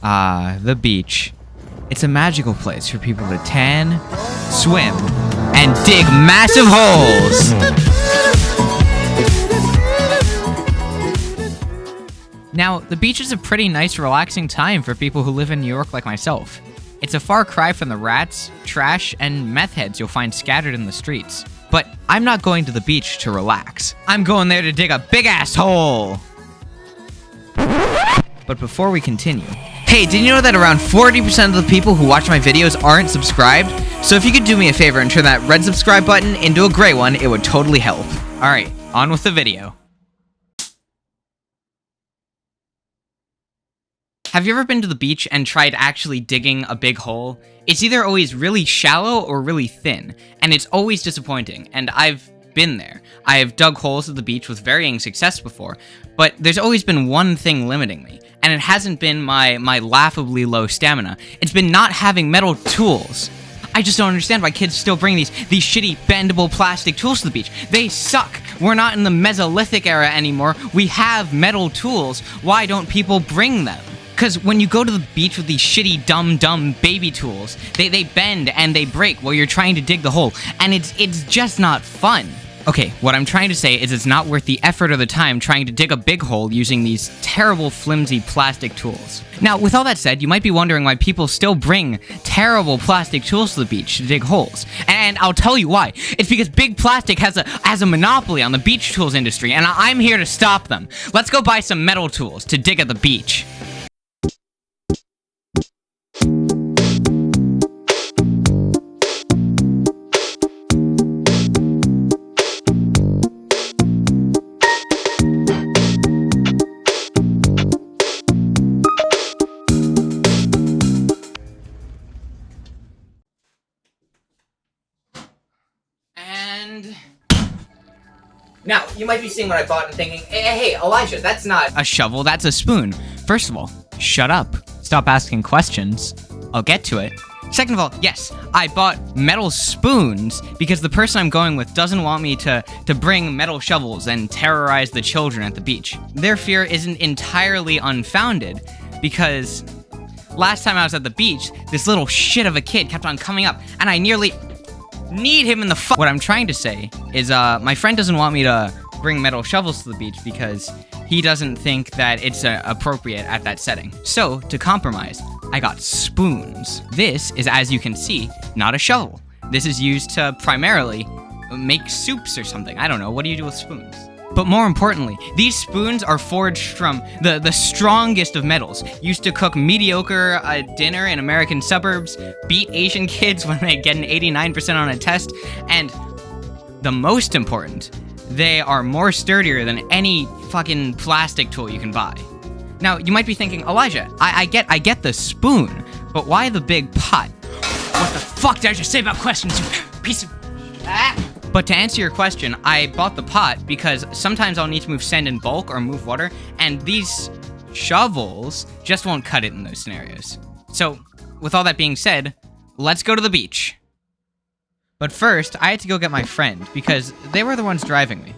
The beach. It's a magical place for people to tan, swim, and dig massive holes! Now, the beach is a pretty nice, relaxing time for people who live in New York like myself. It's a far cry from the rats, trash, and meth heads you'll find scattered in the streets. But I'm not going to the beach to relax. I'm going there to dig a big-ass hole! But before we continue, hey, did you know that around 40% of the people who watch my videos aren't subscribed? So if you could do me a favor and turn that red subscribe button into a gray one, it would totally help. Alright, on with the video. Have you ever been to the beach and tried actually digging a big hole? It's either always really shallow or really thin, and it's always disappointing, and I've been there. I have dug holes at the beach with varying success before, but there's always been one thing limiting me, and it hasn't been my laughably low stamina. It's been not having metal tools. I just don't understand why kids still bring these shitty bendable plastic tools to the beach. They suck. We're not in the Mesolithic era anymore. We have metal tools. Why don't people bring them? Because when you go to the beach with these shitty, dumb baby tools, they bend and they break while you're trying to dig the hole, and it's just not fun. Okay, what I'm trying to say is it's not worth the effort or the time trying to dig a big hole using these terrible, flimsy plastic tools. Now, with all that said, you might be wondering why people still bring terrible plastic tools to the beach to dig holes. And I'll tell you why. It's because big plastic has a monopoly on the beach tools industry, and I'm here to stop them. Let's go buy some metal tools to dig at the beach. Now, you might be seeing what I bought and thinking, hey, Elijah, that's not a shovel, that's a spoon. First of all, shut up. Stop asking questions. I'll get to it. Second of all, yes, I bought metal spoons because the person I'm going with doesn't want me to bring metal shovels and terrorize the children at the beach. Their fear isn't entirely unfounded because last time I was at the beach, this little shit of a kid kept on coming up and I nearly need him in the What I'm trying to say is, my friend doesn't want me to bring metal shovels to the beach because he doesn't think that it's appropriate at that setting. So, to compromise, I got spoons. This is, as you can see, not a shovel. This is used to primarily make soups or something. I don't know, what do you do with spoons? But more importantly, these spoons are forged from the strongest of metals, used to cook mediocre dinner in American suburbs, beat Asian kids when they get an 89% on a test, and the most important, they are more sturdier than any fucking plastic tool you can buy. Now, you might be thinking, Elijah, I get the spoon, but why the big pot? What the fuck did I just say about questions, you piece of... But to answer your question, I bought the pot because sometimes I'll need to move sand in bulk or move water, and these shovels just won't cut it in those scenarios. So, with all that being said, let's go to the beach. But first, I had to go get my friend because they were the ones driving me.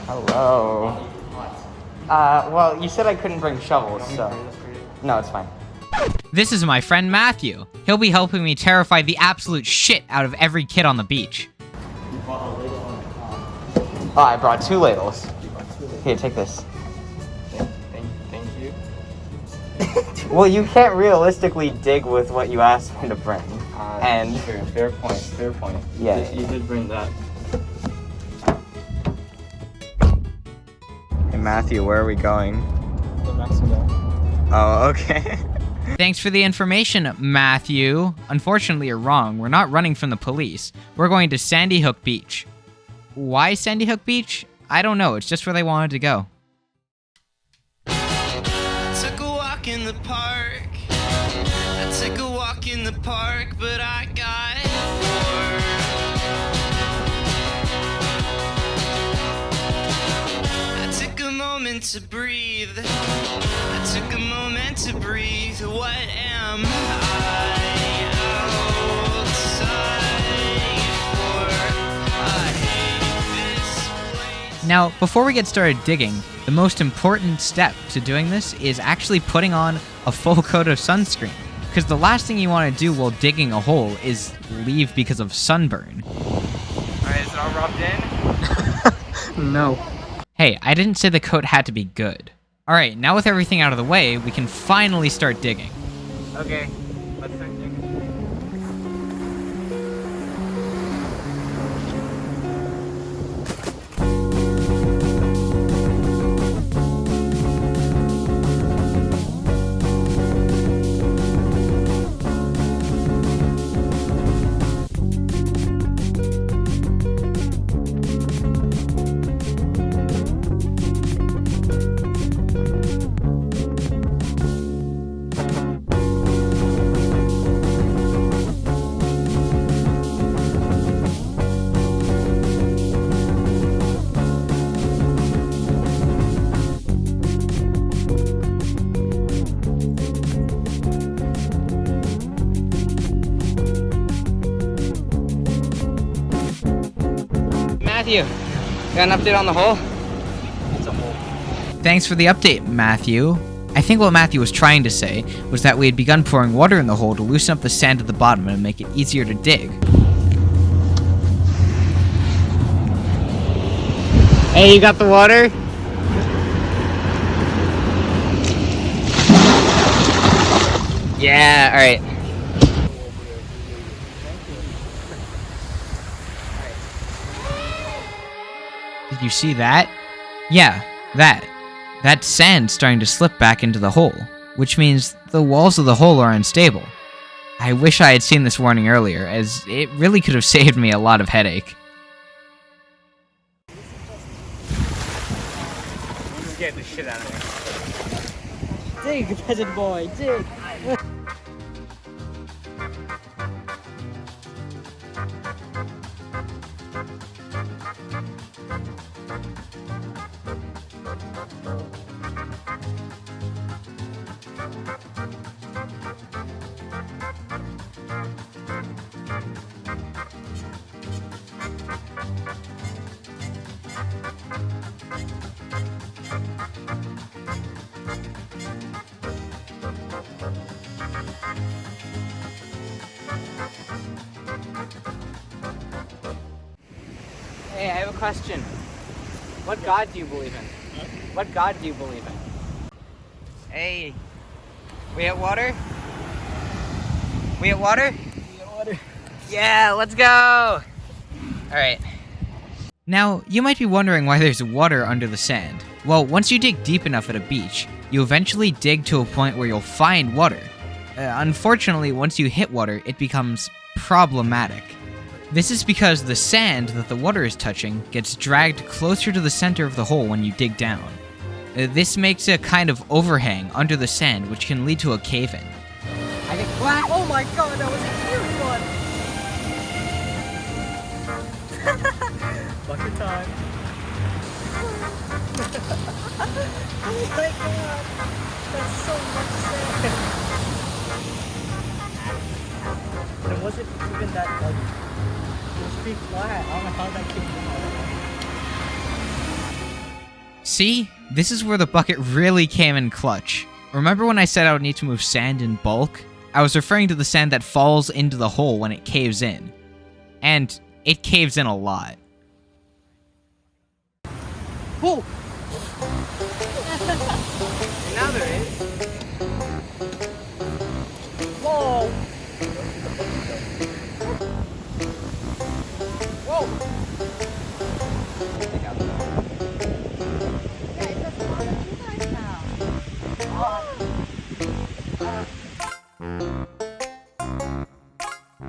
Hello. Well, you said I couldn't bring shovels, so... No, it's fine. This is my friend Matthew. He'll be helping me terrify the absolute shit out of every kid on the beach. You brought a ladle on the top. Oh, I brought 2 ladles. Here, take this. Thank you. Well, you can't realistically dig with what you asked me to bring. And fair point. Yeah. You did bring that. Hey Matthew, where are we going? To Mexico. Oh, okay. Thanks for the information, Matthew. Unfortunately, you're wrong. We're not running from the police. We're going to Sandy Hook Beach. Why Sandy Hook Beach? I don't know. It's just where they wanted to go. I took a walk in the park. But I got bored. I took a moment to breathe. What am I outside for? I hate this place. Now, before we get started digging, The most important step to doing this is actually putting on a full coat of sunscreen, because the last thing you want to do while digging a hole is leave because of sunburn. Alright, is it all rubbed in? No. Hey, I didn't say the coat had to be good. Alright, now with everything out of the way, we can finally start digging. Okay, let's start digging. Matthew, got an update on the hole? It's a hole. Thanks for the update, Matthew. I think what Matthew was trying to say was that we had begun pouring water in the hole to loosen up the sand at the bottom and make it easier to dig. Hey, you got the water? Yeah, alright. Did you see that? Yeah, that. That's sand starting to slip back into the hole, which means the walls of the hole are unstable. I wish I had seen this warning earlier, as it really could have saved me a lot of headache. You scared the shit out of me. Dig, peasant boy, dig! Hey, I have a question. What God do you believe in? What God do you believe in? Hey, we at water? We at water? We got water. Yeah, let's go! Alright. Now, you might be wondering why there's water under the sand. Well, once you dig deep enough at a beach, you eventually dig to a point where you'll find water. Unfortunately, once you hit water, it becomes problematic. This is because the sand that the water is touching gets dragged closer to the center of the hole when you dig down. This makes a kind of overhang under the sand, which can lead to a cave-in. I think. Wow! Oh my god, that was a huge one! Bucket time. Oh my god! That's so much sand! And it wasn't even that, like, it was pretty flat. I don't know how that came out. See? This is where the bucket really came in clutch. Remember when I said I would need to move sand in bulk? I was referring to the sand that falls into the hole when it caves in. And it caves in a lot. Oh! And now there is. Whoa! Whoa!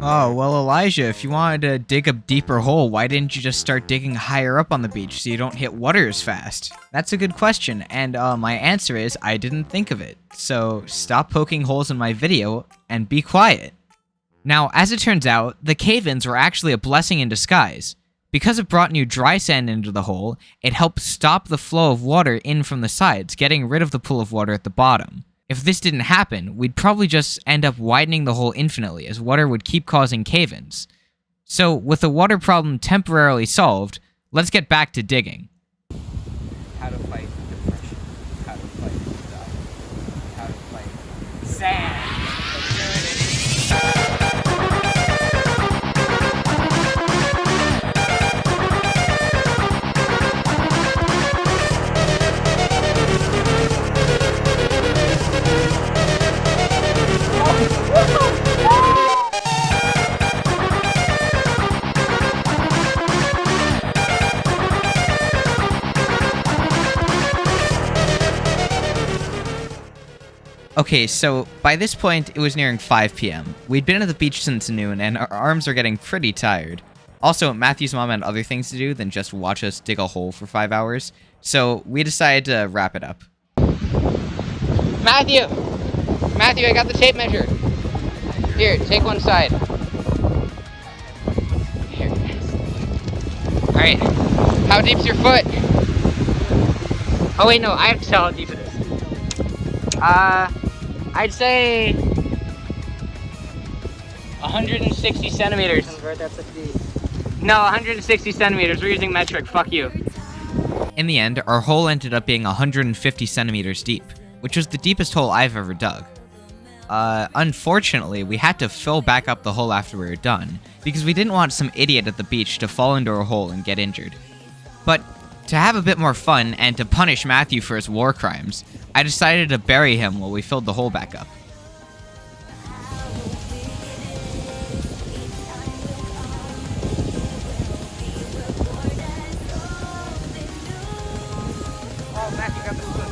Oh, well, Elijah, if you wanted to dig a deeper hole, why didn't you just start digging higher up on the beach so you don't hit water as fast? That's a good question, and my answer is I didn't think of it. So stop poking holes in my video and be quiet. Now, as it turns out, the cave-ins were actually a blessing in disguise. Because it brought new dry sand into the hole, it helped stop the flow of water in from the sides, getting rid of the pool of water at the bottom. If this didn't happen, we'd probably just end up widening the hole infinitely, as water would keep causing cave-ins. So, with the water problem temporarily solved, let's get back to digging. How to fight the Okay, so by this point, it was nearing 5 p.m. We'd been at the beach since noon, and our arms are getting pretty tired. Also, Matthew's mom had other things to do than just watch us dig a hole for 5 hours, so we decided to wrap it up. Matthew! Matthew, I got the tape measure. Here, take one side. Here. Alright, how deep's your foot? Oh wait, no, I have to tell how deep it is. I'd say 160 centimeters. Convert that to feet. No, 160 centimeters. We're using metric. Fuck you. In the end, our hole ended up being 150 centimeters deep, which was the deepest hole I've ever dug. Unfortunately, we had to fill back up the hole after we were done, because we didn't want some idiot at the beach to fall into our hole and get injured. But to have a bit more fun and to punish Matthew for his war crimes, I decided to bury him while we filled the hole back up. Oh, Matthew, grab the spoon.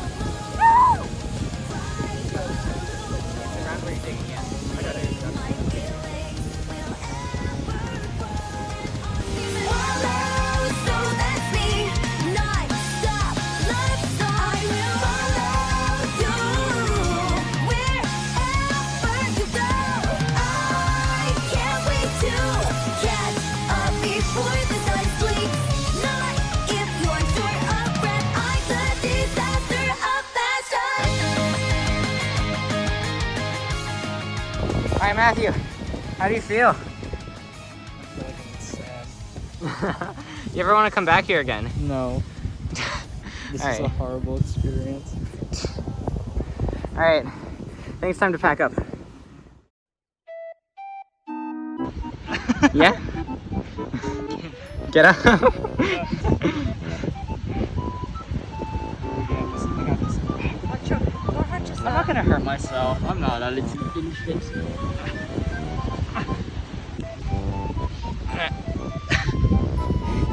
Around where you're digging, yeah. I got it. Alright, Matthew, how do you feel? I feel like I'm sad. You ever want to come back here again? No. This is Alright. a horrible experience. Alright, I think it's time to pack up. Yeah? Get up. I got this. I'm not gonna hurt myself. I'm not a little infant.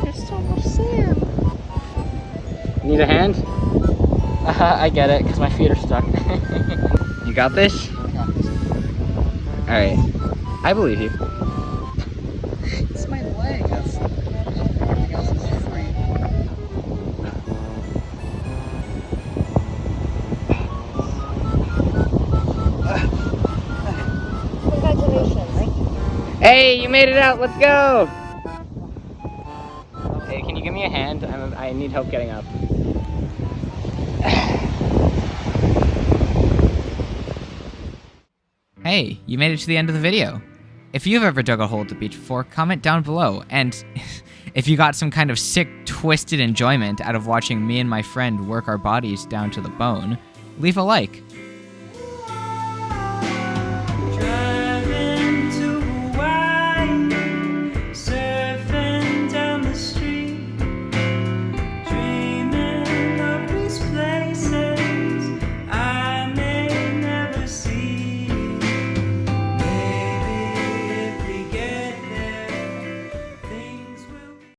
There's so much sand. Need a hand? I get it, because my feet are stuck. You got this? Alright. I believe you. It's my leg. Everything else is free. Hey, you made it out. Let's go. Hey, can you give me a hand? I need help getting up. Hey, you made it to the end of the video. If you've ever dug a hole at the beach before, comment down below, and if you got some kind of sick, twisted enjoyment out of watching me and my friend work our bodies down to the bone, leave a like.